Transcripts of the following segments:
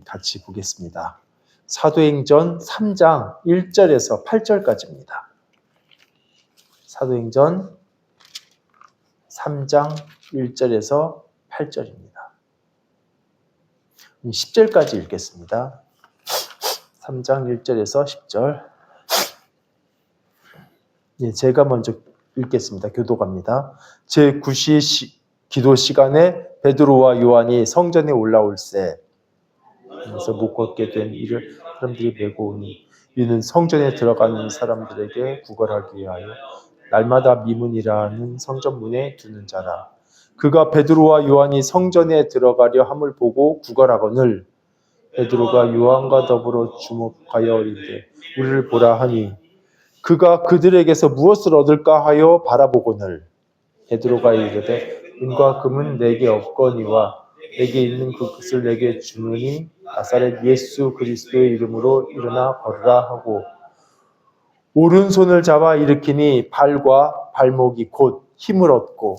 같이 보겠습니다. 사도행전 3장 1절에서 8절까지입니다. 사도행전 3장 1절에서 8절입니다. 10절까지 읽겠습니다. 3장 1절에서 10절. 제가 먼저 읽겠습니다. 교독합니다. 제9시 기도 시간에 베드로와 요한이 성전에 올라올세. 그래서 못 걷게 된 이를 사람들이 메고 오니 이는 성전에 들어가는 사람들에게 구걸하기 위하여 날마다 미문이라는 성전문에 두는 자라. 그가 베드로와 요한이 성전에 들어가려 함을 보고 구걸하거늘 베드로가 요한과 더불어 주목하여 이르되 우리를 보라 하니 그가 그들에게서 무엇을 얻을까 하여 바라보거늘 베드로가 이르되 은과 금은 내게 없거니와 내게 있는 그것을 내게 주노니 나사렛 예수 그리스도의 이름으로 일어나 걸으라 하고 오른손을 잡아 일으키니 발과 발목이 곧 힘을 얻고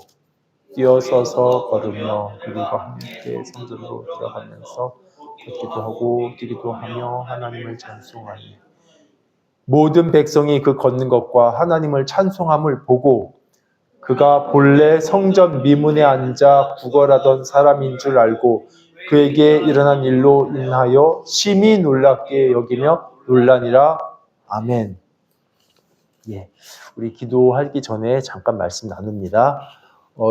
뛰어서서 걸으며 그리고 함께 성전으로 들어가면서 걷기도 하고 뛰기도 하며 하나님을 찬송하니 모든 백성이 그 걷는 것과 하나님을 찬송함을 보고 그가 본래 성전 미문에 앉아 구걸하던 사람인 줄 알고 그에게 일어난 일로 인하여 심히 놀랍게 여기며 놀라니라. 아멘. 우리 기도하기 전에 잠깐 말씀 나눕니다.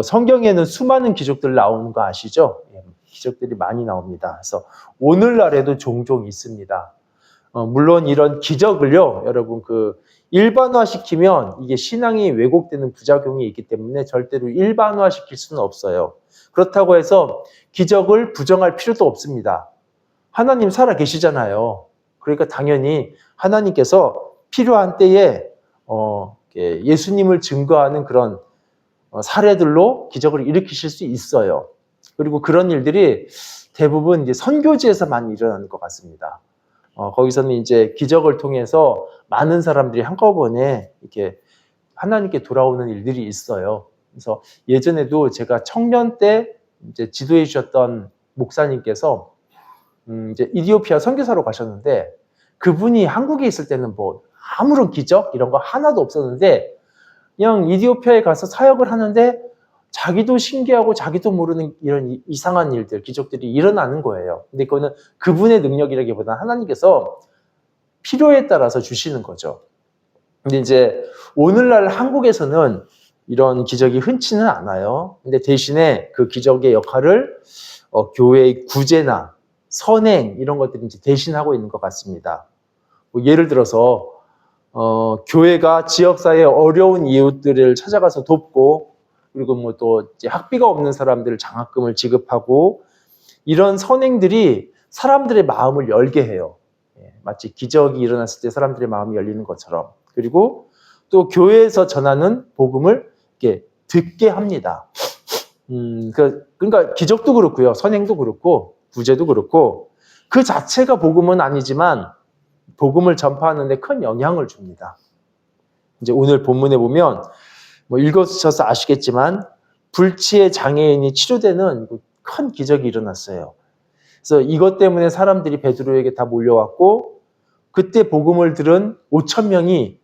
성경에는 수많은 기적들 나오는 거 아시죠? 기적들이 많이 나옵니다. 그래서 오늘날에도 종종 있습니다. 물론 이런 기적을요, 여러분 일반화시키면 이게 신앙이 왜곡되는 부작용이 있기 때문에 절대로 일반화시킬 수는 없어요. 그렇다고 해서 기적을 부정할 필요도 없습니다. 하나님 살아 계시잖아요. 그러니까 당연히 하나님께서 필요한 때에 예수님을 증거하는 그런 사례들로 기적을 일으키실 수 있어요. 그리고 그런 일들이 대부분 이제 선교지에서 많이 일어나는 것 같습니다. 거기서는 이제 기적을 통해서 많은 사람들이 한꺼번에 이렇게 하나님께 돌아오는 일들이 있어요. 그래서 예전에도 제가 청년 때 이제 지도해 주셨던 목사님께서 이제 이디오피아 선교사로 가셨는데 그분이 한국에 있을 때는 뭐 아무런 기적 이런 거 하나도 없었는데 그냥 이디오피아에 가서 사역을 하는데 자기도 신기하고 자기도 모르는 이런 이상한 일들, 기적들이 일어나는 거예요. 근데 그거는 그분의 능력이라기보다 하나님께서 필요에 따라서 주시는 거죠. 근데 이제 오늘날 한국에서는 이런 기적이 흔치는 않아요. 근데 대신에 그 기적의 역할을 교회의 구제나 선행 이런 것들이 이제 대신하고 있는 것 같습니다. 뭐 예를 들어서 교회가 지역사회의 어려운 이웃들을 찾아가서 돕고 그리고 뭐 또 학비가 없는 사람들 장학금을 지급하고 이런 선행들이 사람들의 마음을 열게 해요. 마치 기적이 일어났을 때 사람들의 마음이 열리는 것처럼. 그리고 또 교회에서 전하는 복음을 이렇게 듣게 합니다. 그러니까 기적도 그렇고요. 선행도 그렇고 구제도 그렇고 그 자체가 복음은 아니지만 복음을 전파하는 데 큰 영향을 줍니다. 이제 오늘 본문에 보면 뭐 읽어주셔서 아시겠지만 불치의 장애인이 치료되는 큰 기적이 일어났어요. 그래서 이것 때문에 사람들이 베드로에게 다 몰려왔고 그때 복음을 들은 5,000명이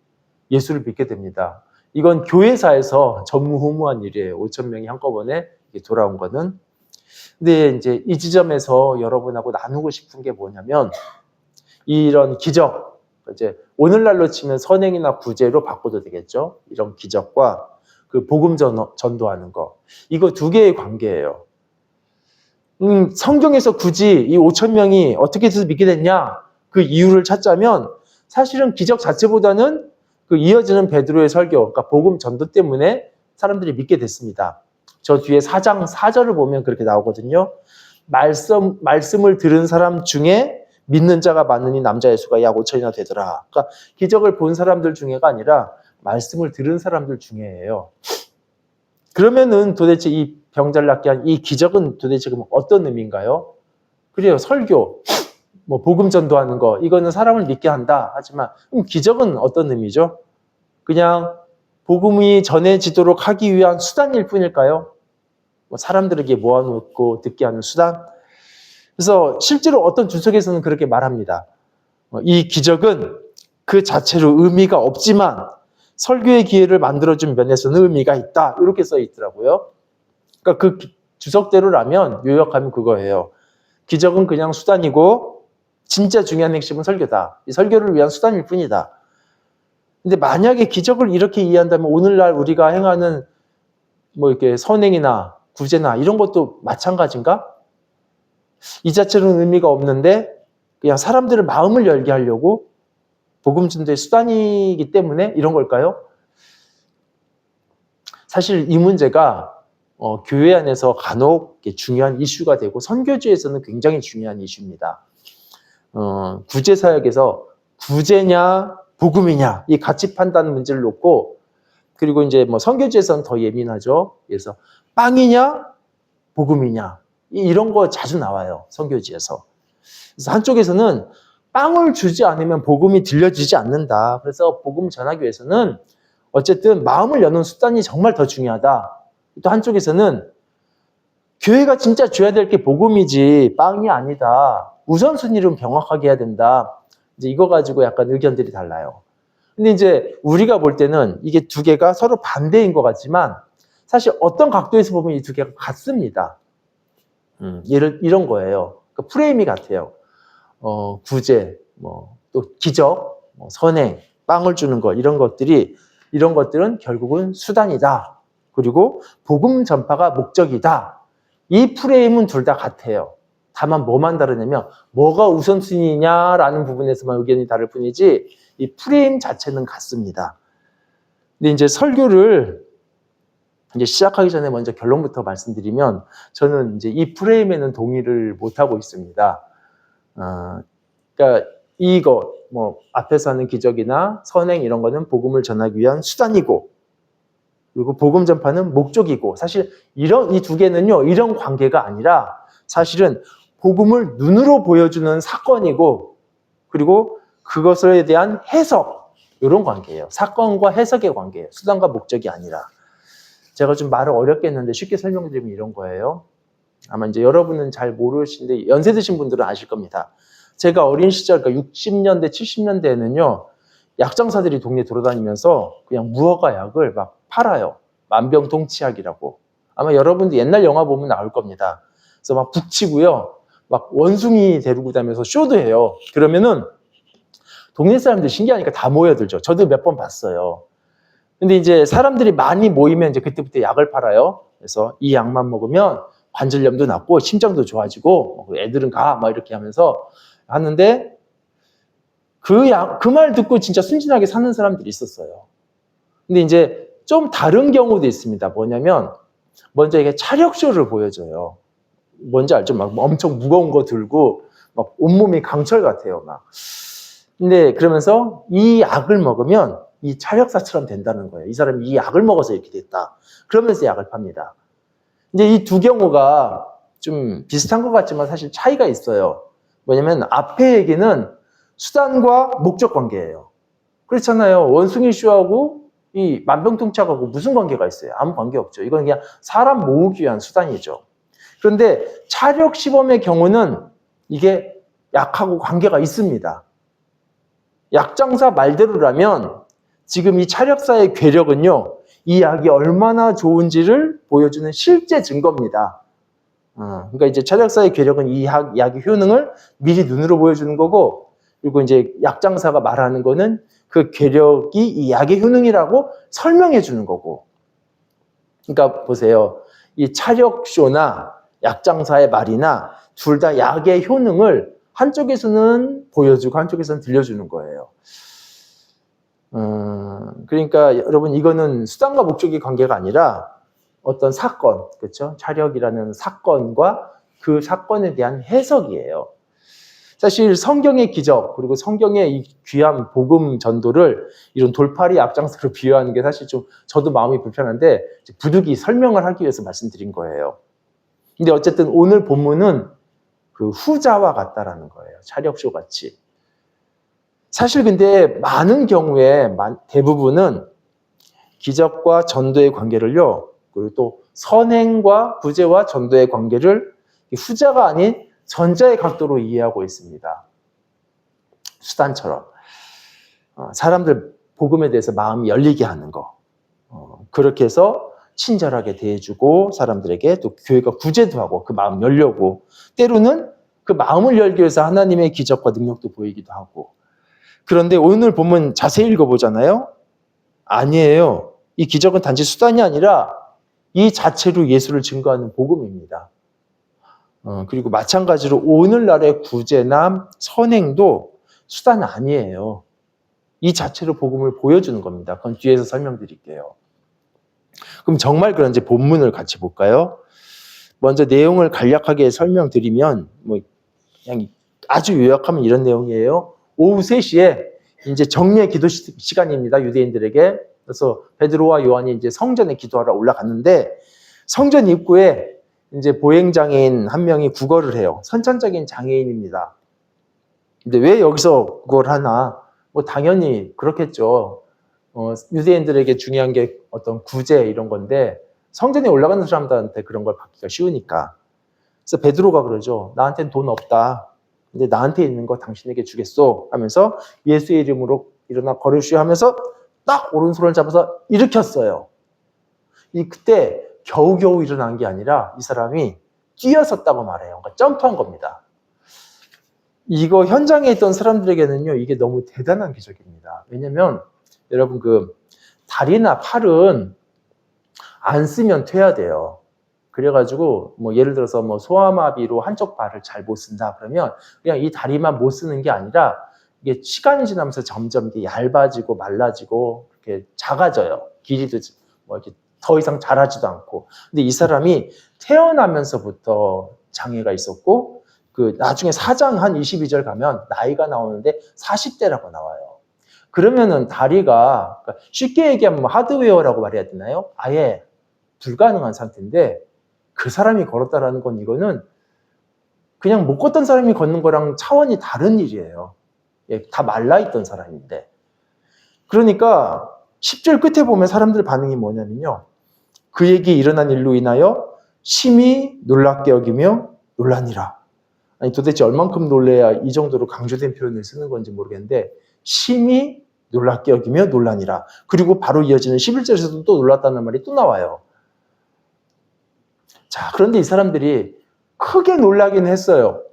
예수를 믿게 됩니다. 이건 교회사에서 전무후무한 일이에요. 5,000명이 한꺼번에 돌아온 거는. 근데 이제 이 지점에서 여러분하고 나누고 싶은 게 뭐냐면 이런 기적, 이제 오늘날로 치면 선행이나 구제로 바꿔도 되겠죠. 이런 기적과 그 복음 전도하는 거. 이거 두 개의 관계예요. 성경에서 굳이 이 5,000명이 어떻게 해서 믿게 됐냐? 그 이유를 찾자면 사실은 기적 자체보다는 그 이어지는 베드로의 설교, 그러니까 복음 전도 때문에 사람들이 믿게 됐습니다. 저 뒤에 4장 4절을 보면 그렇게 나오거든요. 말씀을 들은 사람 중에 믿는 자가 많으니 남자의 수가 약 5,000이나 되더라. 그러니까 기적을 본 사람들 중에가 아니라 말씀을 들은 사람들 중에예요. 그러면은 도대체 이 병자를 낫게 한 이 기적은 도대체 그럼 어떤 의미인가요? 그래요. 설교, 뭐 복음 전도하는 거 이거는 사람을 믿게 한다. 하지만 그럼 기적은 어떤 의미죠? 그냥 복음이 전해지도록 하기 위한 수단일 뿐일까요? 뭐 사람들에게 모아놓고 듣게 하는 수단? 그래서 실제로 어떤 주석에서는 그렇게 말합니다. 이 기적은 그 자체로 의미가 없지만 설교의 기회를 만들어준 면에서는 의미가 있다. 이렇게 써 있더라고요. 그러니까 그 주석대로라면 요약하면 그거예요. 기적은 그냥 수단이고 진짜 중요한 핵심은 설교다. 이 설교를 위한 수단일 뿐이다. 근데 만약에 기적을 이렇게 이해한다면 오늘날 우리가 행하는 뭐 이렇게 선행이나 구제나 이런 것도 마찬가지인가? 이 자체로는 의미가 없는데 그냥 사람들의 마음을 열게 하려고 복음 전도의 수단이기 때문에 이런 걸까요? 사실 이 문제가 교회 안에서 간혹 중요한 이슈가 되고 선교지에서는 굉장히 중요한 이슈입니다. 구제사역에서 구제냐 복음이냐 이 가치 판단 문제를 놓고 그리고 이제 뭐 선교지에서는 더 예민하죠. 그래서 빵이냐 복음이냐 이런 거 자주 나와요. 선교지에서. 그래서 한쪽에서는 빵을 주지 않으면 복음이 들려지지 않는다. 그래서 복음 전하기 위해서는 어쨌든 마음을 여는 수단이 정말 더 중요하다. 또 한쪽에서는 교회가 진짜 줘야 될 게 복음이지 빵이 아니다. 우선순위를 명확하게 해야 된다. 이제 이거 가지고 약간 의견들이 달라요. 근데 이제 우리가 볼 때는 이게 두 개가 서로 반대인 것 같지만 사실 어떤 각도에서 보면 이 두 개가 같습니다. 이런 거예요. 그러니까 프레임이 같아요. 구제, 또 기적, 선행, 빵을 주는 것 이런 것들은 결국은 수단이다. 그리고 복음 전파가 목적이다. 이 프레임은 둘 다 같아요. 다만 뭐만 다르냐면 뭐가 우선순위냐라는 부분에서만 의견이 다를 뿐이지 이 프레임 자체는 같습니다. 근데 이제 설교를 이제 시작하기 전에 먼저 결론부터 말씀드리면 저는 이제 이 프레임에는 동의를 못하고 있습니다. 그러니까 이거 앞에서 하는 기적이나 선행 이런 거는 복음을 전하기 위한 수단이고 그리고 복음 전파는 목적이고 사실 이 두 개는요 이런 관계가 아니라 사실은 복음을 눈으로 보여주는 사건이고 그리고 그것에 대한 해석 이런 관계예요. 사건과 해석의 관계예요. 수단과 목적이 아니라. 제가 좀 말을 어렵게 했는데 쉽게 설명드리면 이런 거예요. 아마 이제 여러분은 잘 모르시는데 연세 드신 분들은 아실 겁니다. 제가 어린 시절 그러니까 60년대, 70년대에는요. 약장사들이 동네 돌아다니면서 그냥 무허가 약을 막 팔아요. 만병통치약이라고. 아마 여러분도 옛날 영화 보면 나올 겁니다. 그래서 막 북치고요. 막 원숭이 데리고 다니면서 쇼도 해요. 그러면은 동네 사람들 신기하니까 다 모여들죠. 저도 몇 번 봤어요. 근데 이제 사람들이 많이 모이면 이제 그때부터 약을 팔아요. 그래서 이 약만 먹으면 관절염도 낫고 심장도 좋아지고 애들은 가 막 이렇게 하면서 하는데 그 말 듣고 진짜 순진하게 사는 사람들이 있었어요. 근데 이제 좀 다른 경우도 있습니다. 뭐냐면 먼저 이게 차력쇼를 보여줘요. 뭔지 알죠? 막 엄청 무거운 거 들고 막 온몸이 강철 같아요. 막. 근데 그러면서 이 약을 먹으면 이 차력사처럼 된다는 거예요. 이 사람이 이 약을 먹어서 이렇게 됐다. 그러면서 약을 팝니다. 이제 이 두 경우가 좀 비슷한 것 같지만 사실 차이가 있어요. 뭐냐면 앞에 얘기는 수단과 목적 관계예요. 그렇잖아요. 원숭이 쇼하고 이 만병통치약하고 무슨 관계가 있어요? 아무 관계 없죠. 이건 그냥 사람 모으기 위한 수단이죠. 그런데 차력 시범의 경우는 이게 약하고 관계가 있습니다. 약장사 말대로라면 지금 이 차력사의 괴력은요, 이 약이 얼마나 좋은지를 보여주는 실제 증거입니다. 그러니까 이제 차력사의 괴력은 이 약의 효능을 미리 눈으로 보여주는 거고, 그리고 이제 약장사가 말하는 거는 그 괴력이 이 약의 효능이라고 설명해 주는 거고. 그러니까 보세요. 이 차력쇼나 약장사의 말이나 둘 다 약의 효능을 한쪽에서는 보여주고 한쪽에서는 들려주는 거예요. 그러니까 여러분 이거는 수단과 목적의 관계가 아니라 어떤 사건, 그렇죠? 차력이라는 사건과 그 사건에 대한 해석이에요. 사실 성경의 기적 그리고 성경의 이 귀한 복음 전도를 이런 돌팔이 앞장서로 비유하는 게 사실 좀 저도 마음이 불편한데 부득이 설명을 하기 위해서 말씀드린 거예요. 근데 어쨌든 오늘 본문은 그 후자와 같다라는 거예요. 차력쇼 같이. 사실 근데 많은 경우에 대부분은 기적과 전도의 관계를요. 그리고 또 선행과 구제와 전도의 관계를 후자가 아닌 전자의 각도로 이해하고 있습니다. 수단처럼. 사람들 복음에 대해서 마음이 열리게 하는 거. 그렇게 해서 친절하게 대해주고 사람들에게 또 교회가 구제도 하고 그 마음 열려고 때로는 그 마음을 열기 위해서 하나님의 기적과 능력도 보이기도 하고. 그런데 오늘 본문 자세히 읽어보잖아요. 아니에요. 이 기적은 단지 수단이 아니라 이 자체로 예수를 증거하는 복음입니다. 그리고 마찬가지로 오늘날의 구제나 선행도 수단 아니에요. 이 자체로 복음을 보여주는 겁니다. 그건 뒤에서 설명드릴게요. 그럼 정말 그런지 본문을 같이 볼까요? 먼저 내용을 간략하게 설명드리면 그냥 아주 요약하면 이런 내용이에요. 오후 3시에 이제 정례 기도 시간입니다. 유대인들에게. 그래서 베드로와 요한이 이제 성전에 기도하러 올라갔는데 성전 입구에 이제 보행장애인 한 명이 구걸을 해요. 선천적인 장애인입니다. 근데 왜 여기서 그걸 하나? 당연히 그렇겠죠. 유대인들에게 중요한 게 어떤 구제 이런 건데 성전에 올라가는 사람들한테 그런 걸 받기가 쉬우니까. 그래서 베드로가 그러죠. 나한테는 돈 없다. 근데 나한테 있는 거 당신에게 주겠소 하면서 예수의 이름으로 일어나 걸으시오 하면서 딱 오른손을 잡아서 일으켰어요. 그때 겨우겨우 일어난 게 아니라 이 사람이 뛰어섰다고 말해요. 그러니까 점프한 겁니다. 이거 현장에 있던 사람들에게는요, 이게 너무 대단한 기적입니다. 왜냐면 여러분 그 다리나 팔은 안 쓰면 퇴화돼요. 그래가지고 예를 들어서 소아마비로 한쪽 발을 잘 못 쓴다 그러면 그냥 이 다리만 못 쓰는 게 아니라 이게 시간이 지나면서 점점 이게 얇아지고 말라지고 이렇게 작아져요. 길이도 이렇게 더 이상 자라지도 않고. 근데 이 사람이 태어나면서부터 장애가 있었고 그 나중에 4장 한 22절 가면 나이가 나오는데 40대라고 나와요. 그러면은 다리가 쉽게 얘기하면 하드웨어라고 말해야 되나요? 아예 불가능한 상태인데 그 사람이 걸었다라는 건 이거는 그냥 못 걷던 사람이 걷는 거랑 차원이 다른 일이에요. 다 말라있던 사람인데. 그러니까 10절 끝에 보면 사람들 반응이 뭐냐면요. 그에게 일어난 일로 인하여 심히 놀랍게 여기며 놀라니라. 아니 도대체 얼만큼 놀래야 이 정도로 강조된 표현을 쓰는 건지 모르겠는데 심히 놀랍게 여기며 놀라니라. 그리고 바로 이어지는 11절에서도 또 놀랐다는 말이 또 나와요. 자, 그런데 이 사람들이 크게 놀라긴 했어요.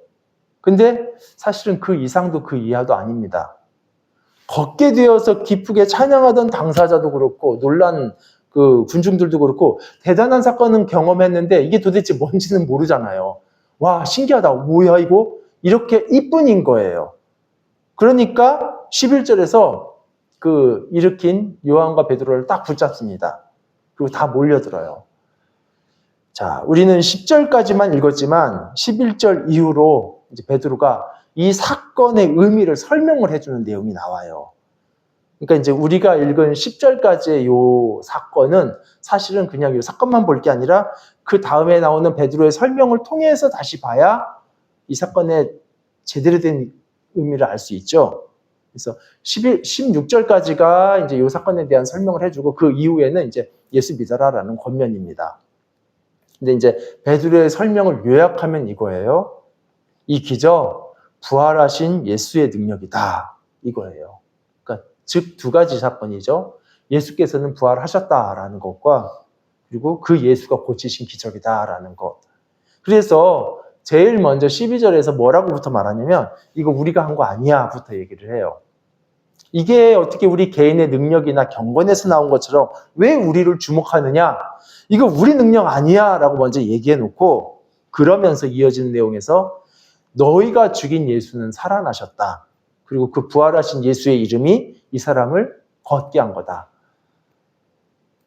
근데 사실은 그 이상도 그 이하도 아닙니다. 걷게 되어서 기쁘게 찬양하던 당사자도 그렇고 놀란 그 군중들도 그렇고 대단한 사건은 경험했는데 이게 도대체 뭔지는 모르잖아요. 와, 신기하다. 뭐야 이거? 이렇게 이뿐인 거예요. 그러니까 11절에서 그 일으킨 요한과 베드로를 딱 붙잡습니다. 그리고 다 몰려들어요. 자, 우리는 10절까지만 읽었지만 11절 이후로 이제 베드로가 이 사건의 의미를 설명을 해주는 내용이 나와요. 그러니까 이제 우리가 읽은 10절까지의 요 사건은 사실은 그냥 요 사건만 볼 게 아니라 그 다음에 나오는 베드로의 설명을 통해서 다시 봐야 이 사건의 제대로 된 의미를 알 수 있죠. 그래서 16절까지가 이제 요 사건에 대한 설명을 해주고 그 이후에는 이제 예수 믿어라라는 권면입니다. 근데 이제 베드로의 설명을 요약하면 이거예요. 이 기적 부활하신 예수의 능력이다. 이거예요. 그러니까 즉 두 가지 사건이죠. 예수께서는 부활하셨다라는 것과 그리고 그 예수가 고치신 기적이다라는 것. 그래서 제일 먼저 12절에서 뭐라고부터 말하냐면 이거 우리가 한 거 아니야 부터 얘기를 해요. 이게 어떻게 우리 개인의 능력이나 경건에서 나온 것처럼 왜 우리를 주목하느냐? 이거 우리 능력 아니야 라고 먼저 얘기해 놓고 그러면서 이어지는 내용에서 너희가 죽인 예수는 살아나셨다. 그리고 그 부활하신 예수의 이름이 이 사람을 걷게 한 거다.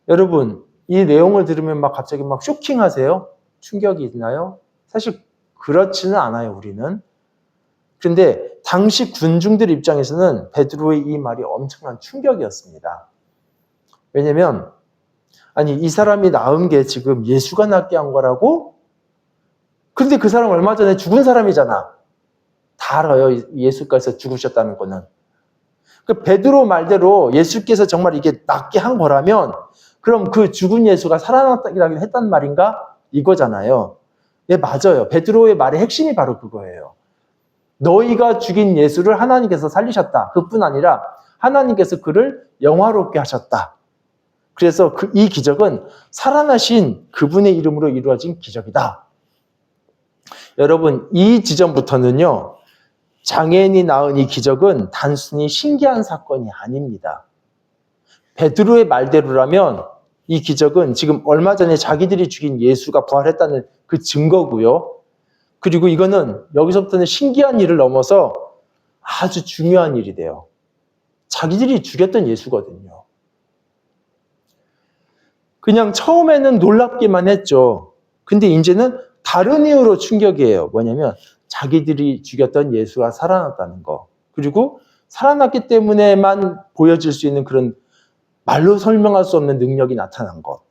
여러분, 이 내용을 들으면 갑자기 쇼킹하세요? 충격이 있나요? 사실 그렇지는 않아요, 우리는. 그런데 당시 군중들 입장에서는 베드로의 이 말이 엄청난 충격이었습니다. 왜냐면 아니 이 사람이 낳은 게 지금 예수가 낳게 한 거라고? 그런데 그 사람 얼마 전에 죽은 사람이잖아. 다 알아요. 예수께서 죽으셨다는 거는. 그 베드로 말대로 예수께서 정말 이게 낫게 한 거라면 그럼 그 죽은 예수가 살아났다고 했단 말인가? 이거잖아요. 네, 맞아요. 베드로의 말의 핵심이 바로 그거예요. 너희가 죽인 예수를 하나님께서 살리셨다. 그뿐 아니라 하나님께서 그를 영화롭게 하셨다. 그래서 이 기적은 살아나신 그분의 이름으로 이루어진 기적이다. 여러분, 이 지점부터는요, 장애인이 낳은 이 기적은 단순히 신기한 사건이 아닙니다. 베드로의 말대로라면 이 기적은 지금 얼마 전에 자기들이 죽인 예수가 부활했다는 그 증거고요. 그리고 이거는 여기서부터는 신기한 일을 넘어서 아주 중요한 일이 돼요. 자기들이 죽였던 예수거든요. 그냥 처음에는 놀랍기만 했죠. 근데 이제는 다른 이유로 충격이에요. 뭐냐면 자기들이 죽였던 예수가 살아났다는 거. 그리고 살아났기 때문에만 보여질 수 있는 그런 말로 설명할 수 없는 능력이 나타난 것.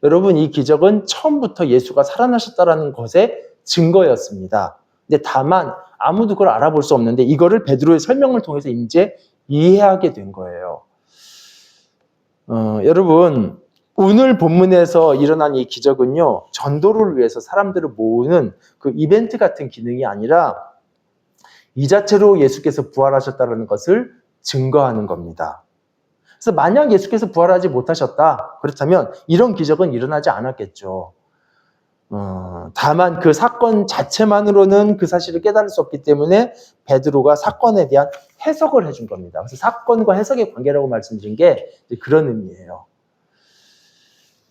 여러분, 이 기적은 처음부터 예수가 살아나셨다는 것의 증거였습니다. 근데 다만 아무도 그걸 알아볼 수 없는데 이거를 베드로의 설명을 통해서 이제 이해하게 된 거예요. 여러분, 오늘 본문에서 일어난 이 기적은요, 전도를 위해서 사람들을 모으는 그 이벤트 같은 기능이 아니라 이 자체로 예수께서 부활하셨다는 것을 증거하는 겁니다. 그래서 만약 예수께서 부활하지 못하셨다, 그렇다면 이런 기적은 일어나지 않았겠죠. 다만 그 사건 자체만으로는 그 사실을 깨달을 수 없기 때문에 베드로가 사건에 대한 해석을 해준 겁니다. 그래서 사건과 해석의 관계라고 말씀드린 게 그런 의미예요.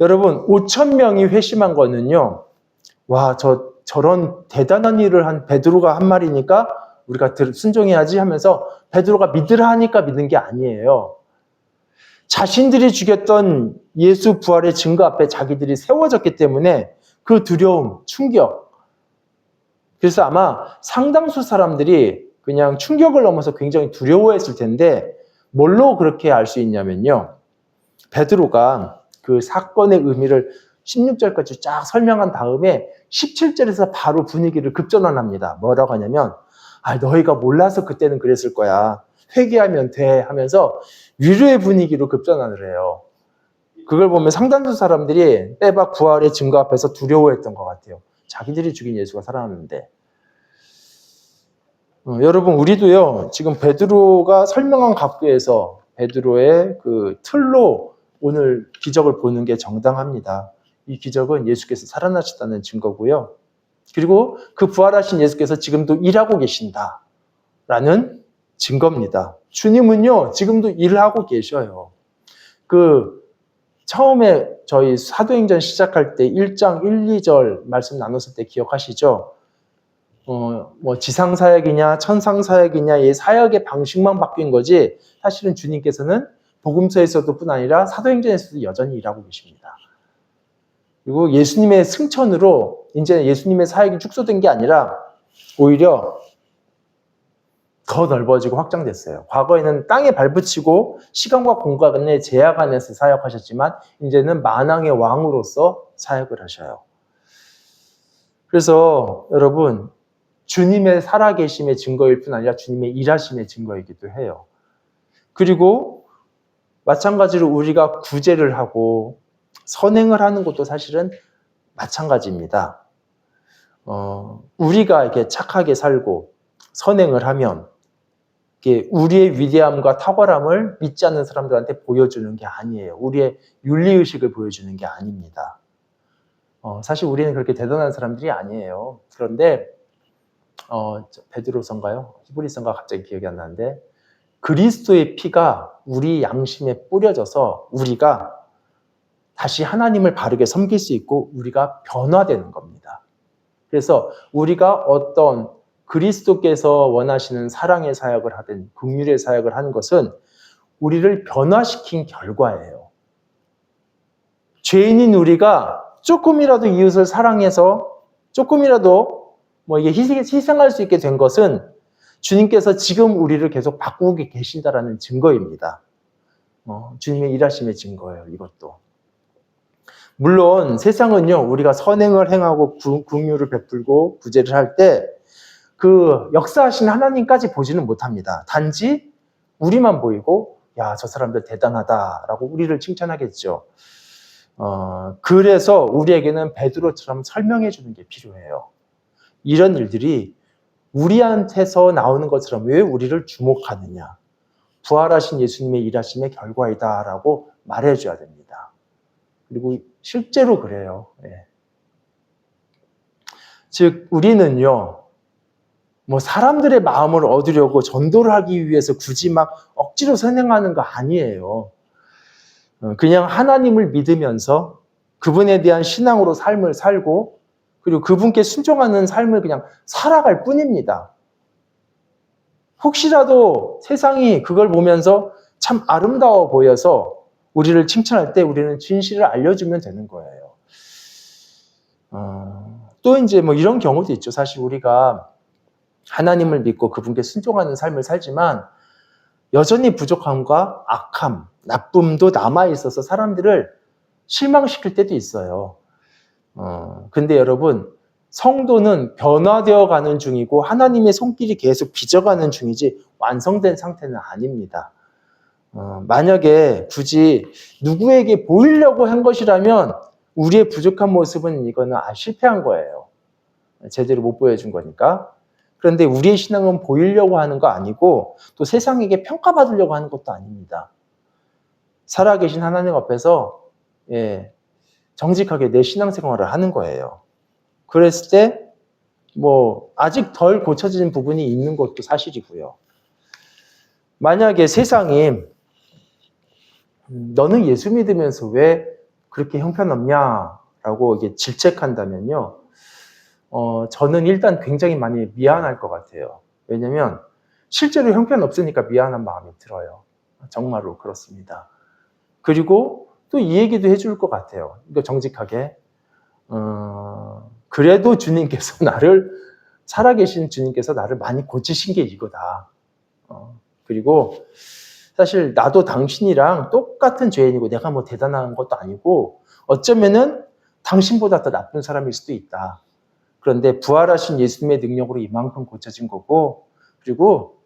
여러분, 5,000명이 회심한 거는요, 와, 저런 대단한 일을 한 베드로가 한 말이니까 우리가 순종해야지 하면서 베드로가 믿으라 하니까 믿는 게 아니에요. 자신들이 죽였던 예수 부활의 증거 앞에 자기들이 세워졌기 때문에 그 두려움, 충격. 그래서 아마 상당수 사람들이 그냥 충격을 넘어서 굉장히 두려워했을 텐데 뭘로 그렇게 알 수 있냐면요. 베드로가 그 사건의 의미를 16절까지 쫙 설명한 다음에 17절에서 바로 분위기를 급전환합니다. 뭐라고 하냐면 너희가 몰라서 그때는 그랬을 거야. 회개하면 돼 하면서 위로의 분위기로 급전환을 해요. 그걸 보면 상당수 사람들이 때박 부활의 증거 앞에서 두려워했던 것 같아요. 자기들이 죽인 예수가 살아났는데. 여러분, 우리도요, 지금 베드로가 설명한 각도에서 베드로의 그 틀로 오늘 기적을 보는 게 정당합니다. 이 기적은 예수께서 살아나셨다는 증거고요. 그리고 그 부활하신 예수께서 지금도 일하고 계신다라는 증거입니다. 주님은요, 지금도 일을 하고 계셔요. 처음에 저희 사도행전 시작할 때 1장 1, 2절 말씀 나눴을 때 기억하시죠? 지상 사역이냐, 천상 사역이냐, 이 사역의 방식만 바뀐 거지, 사실은 주님께서는 복음서에서도 뿐 아니라 사도행전에서도 여전히 일하고 계십니다. 그리고 예수님의 승천으로 이제 예수님의 사역이 축소된 게 아니라 오히려 더 넓어지고 확장됐어요. 과거에는 땅에 발붙이고 시간과 공간의 제약 안에서 사역하셨지만 이제는 만왕의 왕으로서 사역을 하셔요. 그래서 여러분, 주님의 살아계심의 증거일 뿐 아니라 주님의 일하심의 증거이기도 해요. 그리고 마찬가지로 우리가 구제를 하고 선행을 하는 것도 사실은 마찬가지입니다. 우리가 이렇게 착하게 살고 선행을 하면 우리의 위대함과 탁월함을 믿지 않는 사람들한테 보여주는 게 아니에요. 우리의 윤리의식을 보여주는 게 아닙니다. 사실 우리는 그렇게 대단한 사람들이 아니에요. 그런데 베드로서인가요? 히브리서인가 갑자기 기억이 안 나는데 그리스도의 피가 우리 양심에 뿌려져서 우리가 다시 하나님을 바르게 섬길 수 있고 우리가 변화되는 겁니다. 그래서 우리가 어떤 그리스도께서 원하시는 사랑의 사역을 하든 긍휼의 사역을 하는 것은 우리를 변화시킨 결과예요. 죄인인 우리가 조금이라도 이웃을 사랑해서 조금이라도 이게 희생할 수 있게 된 것은 주님께서 지금 우리를 계속 바꾸고 계신다라는 증거입니다. 주님의 일하심의 증거예요, 이것도. 물론 세상은요, 우리가 선행을 행하고 긍휼을 베풀고 구제를 할 때 그 역사하신 하나님까지 보지는 못합니다. 단지 우리만 보이고 야, 저 사람들 대단하다라고 우리를 칭찬하겠죠. 그래서 우리에게는 베드로처럼 설명해 주는 게 필요해요. 이런 일들이 우리한테서 나오는 것처럼 왜 우리를 주목하느냐. 부활하신 예수님의 일하심의 결과이다라고 말해줘야 됩니다. 그리고 실제로 그래요. 예. 즉 우리는요. 뭐 사람들의 마음을 얻으려고 전도를 하기 위해서 굳이 막 억지로 선행하는 거 아니에요. 그냥 하나님을 믿으면서 그분에 대한 신앙으로 삶을 살고 그리고 그분께 순종하는 삶을 그냥 살아갈 뿐입니다. 혹시라도 세상이 그걸 보면서 참 아름다워 보여서 우리를 칭찬할 때 우리는 진실을 알려주면 되는 거예요. 또 이제 뭐 이런 경우도 있죠. 사실 우리가 하나님을 믿고 그분께 순종하는 삶을 살지만 여전히 부족함과 악함, 나쁨도 남아있어서 사람들을 실망시킬 때도 있어요. 근데 여러분, 성도는 변화되어 가는 중이고 하나님의 손길이 계속 빚어가는 중이지 완성된 상태는 아닙니다. 만약에 굳이 누구에게 보이려고 한 것이라면 우리의 부족한 모습은 이거는 실패한 거예요. 제대로 못 보여준 거니까. 그런데 우리의 신앙은 보이려고 하는 거 아니고 또 세상에게 평가받으려고 하는 것도 아닙니다. 살아계신 하나님 앞에서 정직하게 내 신앙생활을 하는 거예요. 그랬을 때 뭐 아직 덜 고쳐진 부분이 있는 것도 사실이고요. 만약에 세상이 너는 예수 믿으면서 왜 그렇게 형편없냐라고 이게 질책한다면요. 저는 일단 굉장히 많이 미안할 것 같아요. 왜냐면 실제로 형편없으니까 미안한 마음이 들어요. 정말로 그렇습니다. 그리고 또 이 얘기도 해줄 것 같아요. 이거 정직하게. 그래도 주님께서 살아계신 주님께서 나를 많이 고치신 게 이거다. 그리고 사실 나도 당신이랑 똑같은 죄인이고 내가 뭐 대단한 것도 아니고 어쩌면은 당신보다 더 나쁜 사람일 수도 있다. 그런데 부활하신 예수님의 능력으로 이만큼 고쳐진 거고 그리고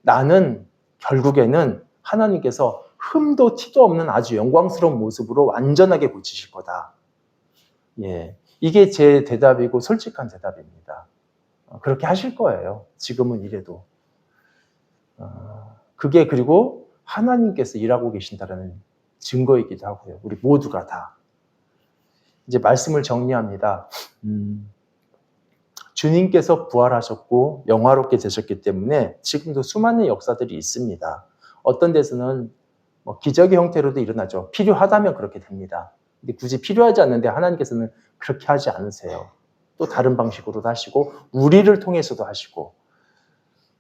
나는 결국에는 하나님께서 흠도 티도 없는 아주 영광스러운 모습으로 완전하게 고치실 거다. 예, 이게 제 대답이고 솔직한 대답입니다. 그렇게 하실 거예요. 지금은 이래도. 그게 그리고 하나님께서 일하고 계신다는 증거이기도 하고요. 우리 모두가 다. 이제 말씀을 정리합니다. 주님께서 부활하셨고 영화롭게 되셨기 때문에 지금도 수많은 역사들이 있습니다. 어떤 데서는 뭐 기적의 형태로도 일어나죠. 필요하다면 그렇게 됩니다. 근데 굳이 필요하지 않는데 하나님께서는 그렇게 하지 않으세요. 또 다른 방식으로도 하시고 우리를 통해서도 하시고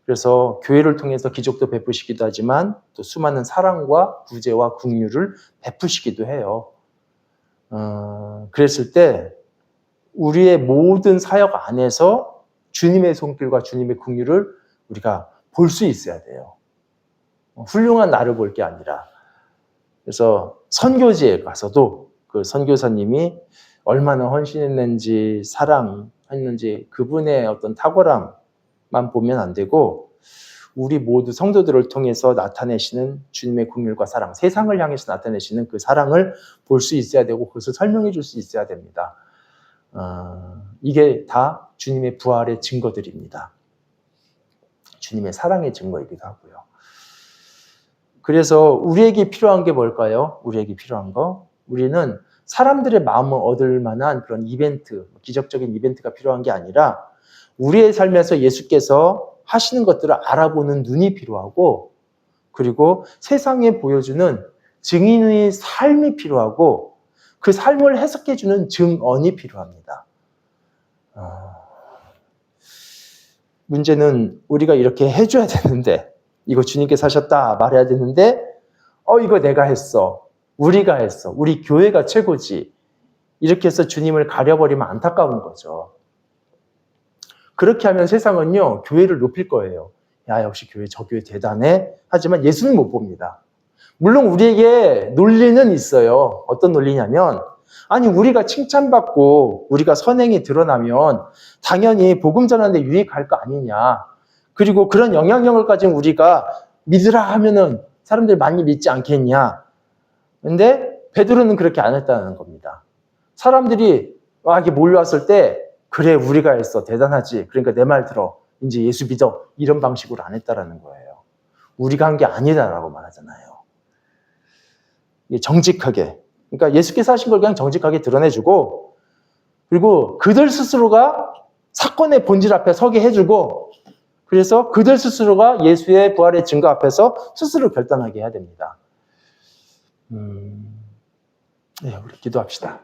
그래서 교회를 통해서 기적도 베푸시기도 하지만 또 수많은 사랑과 구제와 긍휼을 베푸시기도 해요. 그랬을 때 우리의 모든 사역 안에서 주님의 손길과 주님의 긍휼을 우리가 볼 수 있어야 돼요. 훌륭한 나를 볼 게 아니라. 그래서 선교지에 가서도 그 선교사님이 얼마나 헌신했는지 사랑했는지 그분의 어떤 탁월함만 보면 안 되고 우리 모두 성도들을 통해서 나타내시는 주님의 긍휼과 사랑, 세상을 향해서 나타내시는 그 사랑을 볼 수 있어야 되고 그것을 설명해 줄 수 있어야 됩니다. 이게 다 주님의 부활의 증거들입니다. 주님의 사랑의 증거이기도 하고요. 그래서 우리에게 필요한 게 뭘까요? 우리에게 필요한 거? 우리는 사람들의 마음을 얻을 만한 그런 이벤트, 기적적인 이벤트가 필요한 게 아니라 우리의 삶에서 예수께서 하시는 것들을 알아보는 눈이 필요하고 그리고 세상에 보여주는 증인의 삶이 필요하고 그 삶을 해석해주는 증언이 필요합니다. 문제는 우리가 이렇게 해줘야 되는데 이거 주님께서 하셨다 말해야 되는데 이거 내가 했어. 우리가 했어. 우리 교회가 최고지. 이렇게 해서 주님을 가려버리면 안타까운 거죠. 그렇게 하면 세상은요. 교회를 높일 거예요. 야 역시 저 교회 대단해. 하지만 예수는 못 봅니다. 물론 우리에게 논리는 있어요. 어떤 논리냐면 아니 우리가 칭찬받고 우리가 선행이 드러나면 당연히 복음 전하는데 유익할 거 아니냐. 그리고 그런 영향력을 가진 우리가 믿으라 하면은 사람들이 많이 믿지 않겠냐. 근데 베드로는 그렇게 안 했다는 겁니다. 사람들이 이렇게 몰려왔을 때 그래 우리가 했어 대단하지 그러니까 내 말 들어 이제 예수 믿어 이런 방식으로 안 했다라는 거예요. 우리가 한 게 아니다라고 말하잖아요. 정직하게 그러니까 예수께서 하신 걸 그냥 정직하게 드러내주고 그리고 그들 스스로가 사건의 본질 앞에 서게 해주고 그래서 그들 스스로가 예수의 부활의 증거 앞에서 스스로 결단하게 해야 됩니다. 네, 우리 기도합시다.